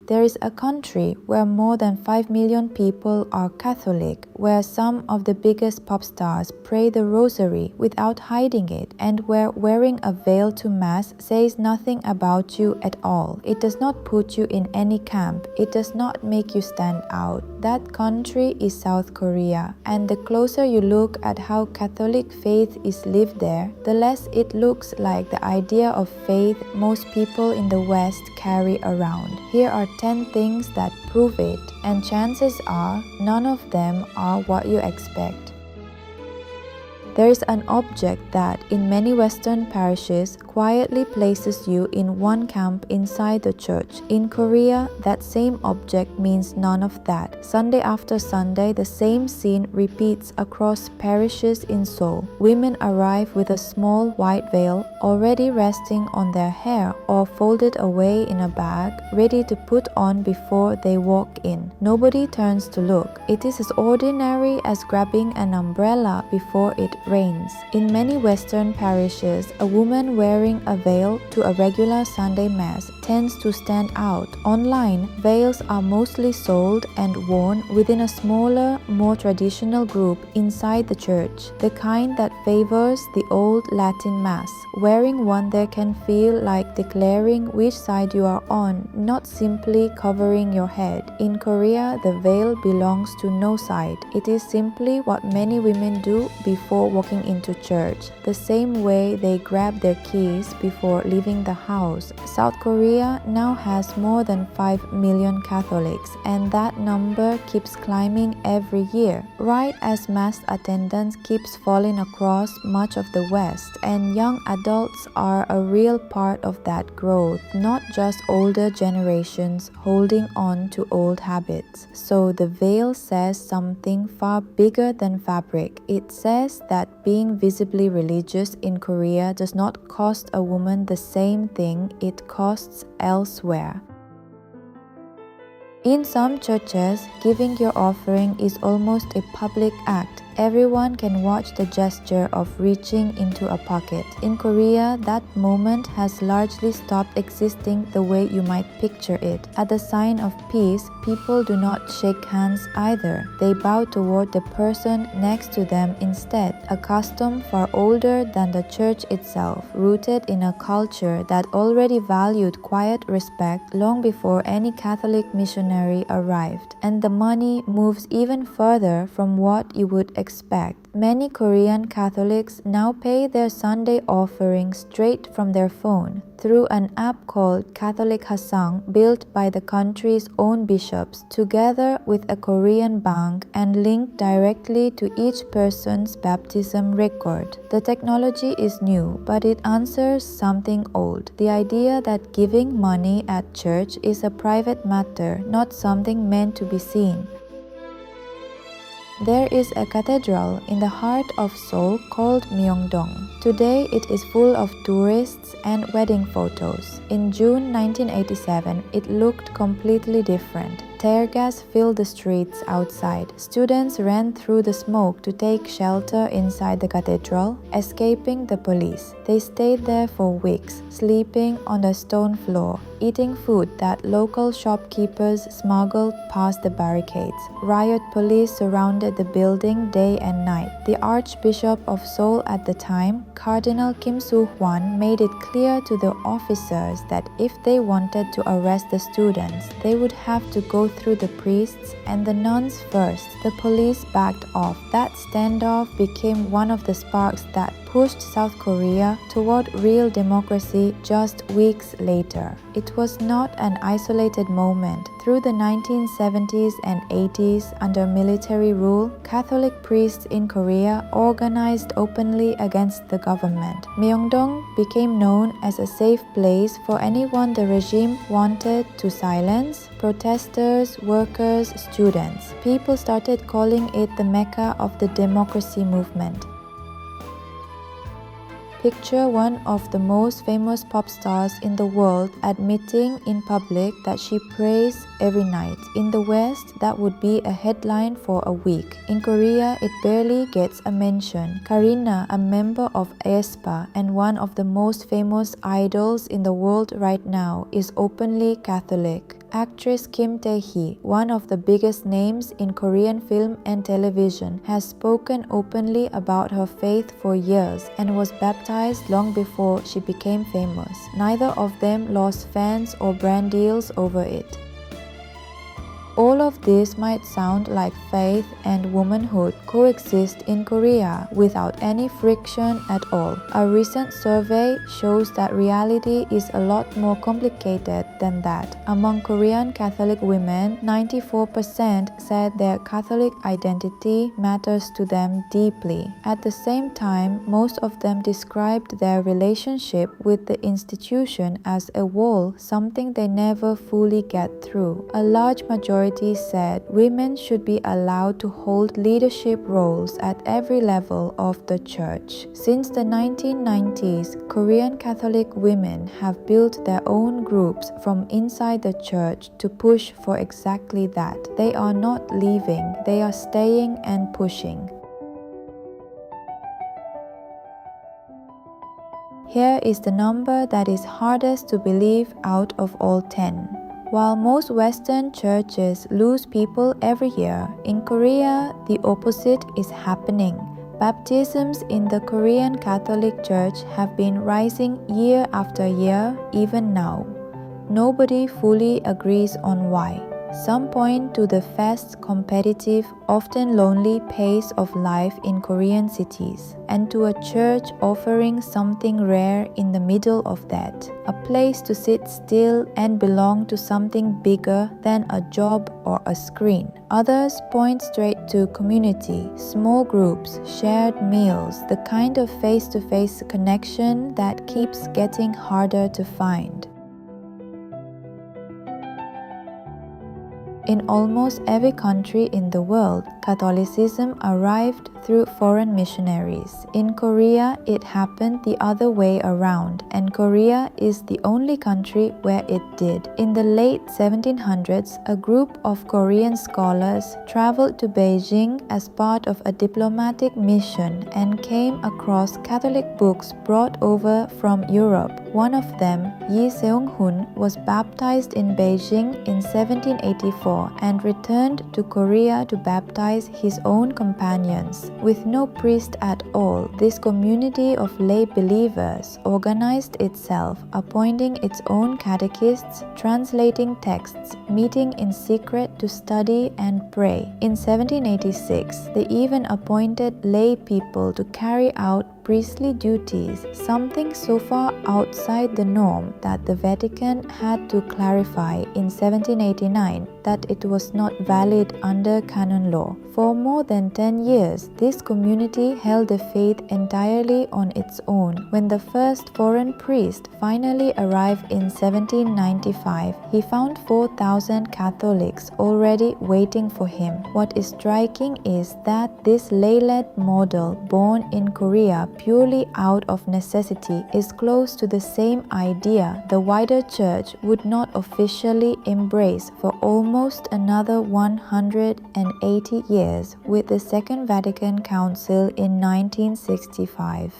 There is a country where more than 5 million people are Catholic, where some of the biggest pop stars pray the rosary without hiding it, and where wearing a veil to Mass says nothing about you at all. It does not put you in any camp. It does not make you stand out. That country is South Korea, and the closer you look at how Catholic faith is lived there, the less it looks like the idea of faith most people in the West carry around. Here are 10 things that prove it, and chances are none of them are what you expect. There is an object that, in many Western parishes, quietly places you in one camp inside the church. In Korea, that same object means none of that. Sunday after Sunday, the same scene repeats across parishes in Seoul. Women arrive with a small white veil, already resting on their hair or folded away in a bag, ready to put on before they walk in. Nobody turns to look. It is as ordinary as grabbing an umbrella before it rains. In many Western parishes, a woman wearing a veil to a regular Sunday Mass tends to stand out. Online, veils are mostly sold and worn within a smaller, more traditional group inside the church, the kind that favors the old Latin Mass. Wearing one there can feel like declaring which side you are on, not simply covering your head. In Korea, the veil belongs to no side. It is simply what many women do before walking into church, the same way they grab their keys before leaving the house. South Korea now has more than 5 million Catholics, and that number keeps climbing every year, right as Mass attendance keeps falling across much of the West, and young adults are a real part of that growth, not just older generations holding on to old habits. So the veil says something far bigger than fabric. It says that being visibly religious in Korea does not cost a woman the same thing it costs elsewhere. In some churches, giving your offering is almost a public act. Everyone can watch the gesture of reaching into a pocket. In Korea, that moment has largely stopped existing the way you might picture it. At the sign of peace, people do not shake hands either. They bow toward the person next to them instead, a custom far older than the church itself, rooted in a culture that already valued quiet respect long before any Catholic missionary arrived. And the money moves even further from what you would expect. Many Korean Catholics now pay their Sunday offering straight from their phone through an app called Catholic Hasang, built by the country's own bishops, together with a Korean bank and linked directly to each person's baptism record. The technology is new, but it answers something old: the idea that giving money at church is a private matter, not something meant to be seen. There is a cathedral in the heart of Seoul called Myeongdong. Today, it is full of tourists and wedding photos. In June 1987, it looked completely different. Tear gas filled the streets outside. Students ran through the smoke to take shelter inside the cathedral, escaping the police. They stayed there for weeks, sleeping on the stone floor, eating food that local shopkeepers smuggled past the barricades. Riot police surrounded the building day and night. The Archbishop of Seoul at the time, Cardinal Kim Soo-hwan, made it clear to the officers that if they wanted to arrest the students, they would have to go through the priests and the nuns first. The police backed off. That standoff became one of the sparks that pushed South Korea toward real democracy just weeks later. It was not an isolated moment. Through the 1970s and 80s, under military rule, Catholic priests in Korea organized openly against the government. Myeongdong became known as a safe place for anyone the regime wanted to silence: protesters, workers, students. People started calling it the Mecca of the democracy movement. Picture one of the most famous pop stars in the world admitting in public that she prays every night. In the West, that would be a headline for a week. In Korea, it barely gets a mention. Karina, a member of aespa and one of the most famous idols in the world right now, is openly Catholic. Actress Kim Tae-hee, one of the biggest names in Korean film and television, has spoken openly about her faith for years and was baptized long before she became famous. Neither of them lost fans or brand deals over it. All of this might sound like faith and womanhood coexist in Korea without any friction at all. A recent survey shows that reality is a lot more complicated than that. Among Korean Catholic women, 94% said their Catholic identity matters to them deeply. At the same time, most of them described their relationship with the institution as a wall, something they never fully get through. A large majority said women should be allowed to hold leadership roles at every level of the church. Since the 1990s, Korean Catholic women have built their own groups from inside the church to push for exactly that. They are not leaving, they are staying and pushing. Here is the number that is hardest to believe out of all 10. While most Western churches lose people every year, in Korea, the opposite is happening. Baptisms in the Korean Catholic Church have been rising year after year, even now. Nobody fully agrees on why. Some point to the fast, competitive, often lonely pace of life in Korean cities, and to a church offering something rare in the middle of that, a place to sit still and belong to something bigger than a job or a screen. Others point straight to community, small groups, shared meals, the kind of face-to-face connection that keeps getting harder to find. In almost every country in the world, Catholicism arrived through foreign missionaries. In Korea, it happened the other way around, and Korea is the only country where it did. In the late 1700s, a group of Korean scholars traveled to Beijing as part of a diplomatic mission and came across Catholic books brought over from Europe. One of them, Yi Seung-hun, was baptized in Beijing in 1784 and returned to Korea to baptize his own companions. With no priest at all, this community of lay believers organized itself, appointing its own catechists, translating texts, meeting in secret to study and pray. In 1786, they even appointed lay people to carry out priestly duties, something so far outside the norm that the Vatican had to clarify in 1789 that it was not valid under canon law. For more than 10 years, this community held the faith entirely on its own. When the first foreign priest finally arrived in 1795, he found 4,000 Catholics already waiting for him. What is striking is that this lay-led model, born in Korea purely out of necessity, is close to the same idea the wider church would not officially embrace for almost another 180 years with the Second Vatican Council in 1965.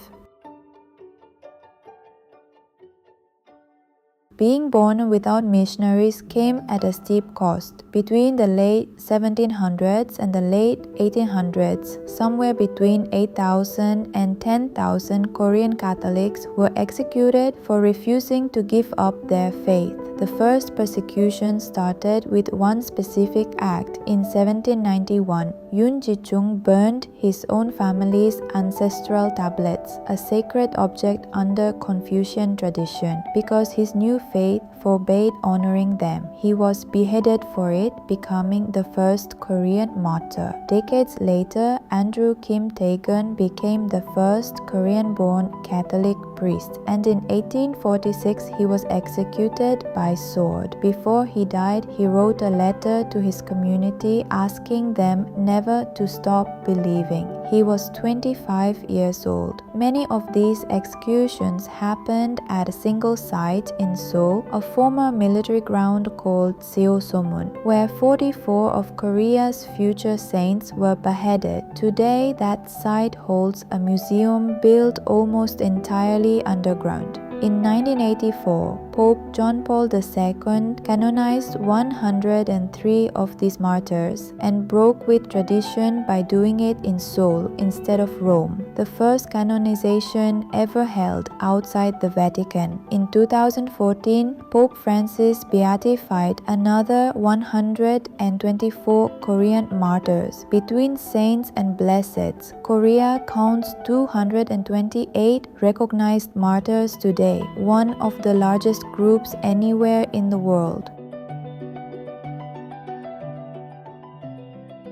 Being born without missionaries came at a steep cost. Between the late 1700s and the late 1800s, somewhere between 8,000 and 10,000 Korean Catholics were executed for refusing to give up their faith. The first persecution started with one specific act. In 1791, Yoon Ji-chung burned his own family's ancestral tablets, a sacred object under Confucian tradition, because his new faith forbade honoring them. He was beheaded for it, becoming the first Korean martyr. Decades later, Andrew Kim Tae-gun became the first Korean-born Catholic priest, and in 1846 he was executed by sword. Before he died, he wrote a letter to his community asking them never to stop believing. He was 25 years old. Many of these executions happened at a single site in Seoul, a former military ground called Seosomun, where 44 of Korea's future saints were beheaded. Today, that site holds a museum built almost entirely underground. In 1984, Pope John Paul II canonized 103 of these martyrs and broke with tradition by doing it in Seoul instead of Rome, the first canonization ever held outside the Vatican. In 2014, Pope Francis beatified another 124 Korean martyrs. Between saints and blesseds, Korea counts 228 recognized martyrs today, one of the largest groups anywhere in the world.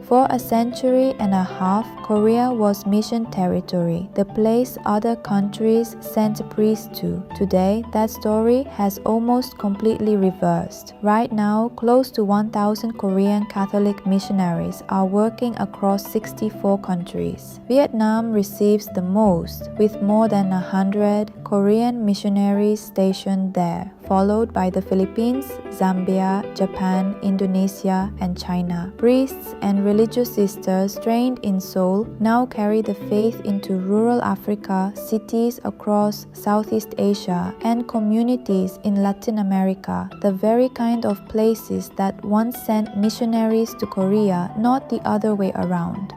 For a century and a half, Korea was mission territory, the place other countries sent priests to. Today, that story has almost completely reversed. Right now, close to 1,000 Korean Catholic missionaries are working across 64 countries. Vietnam receives the most, with more than 100 Korean missionaries stationed there, followed by the Philippines, Zambia, Japan, Indonesia, and China. Priests and religious sisters trained in Seoul now carry the faith into rural Africa, cities across Southeast Asia, and communities in Latin America, the very kind of places that once sent missionaries to Korea, not the other way around.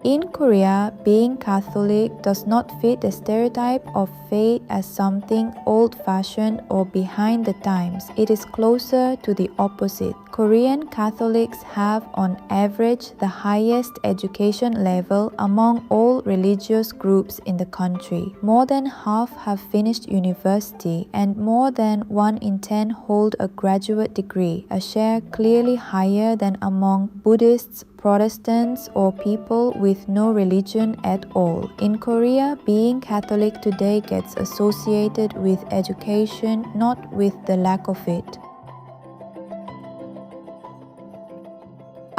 In Korea, being Catholic does not fit the stereotype of faith as something old-fashioned or behind the times. It is closer to the opposite. Korean Catholics have, on average, the highest education level among all religious groups in the country. More than half have finished university, and more than 1 in 10 hold a graduate degree, a share clearly higher than among Buddhists, Protestants, or people with no religion at all. In Korea, being Catholic today gets associated with education, not with the lack of it.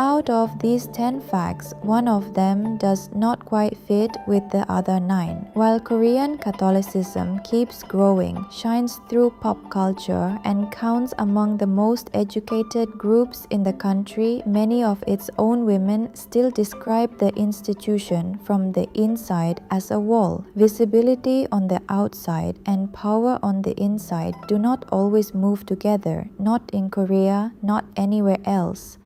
Out of these 10 facts, one of them does not quite fit with the other 9. While Korean Catholicism keeps growing, shines through pop culture, and counts among the most educated groups in the country, many of its own women still describe the institution from the inside as a wall. Visibility on the outside and power on the inside do not always move together, not in Korea, not anywhere else.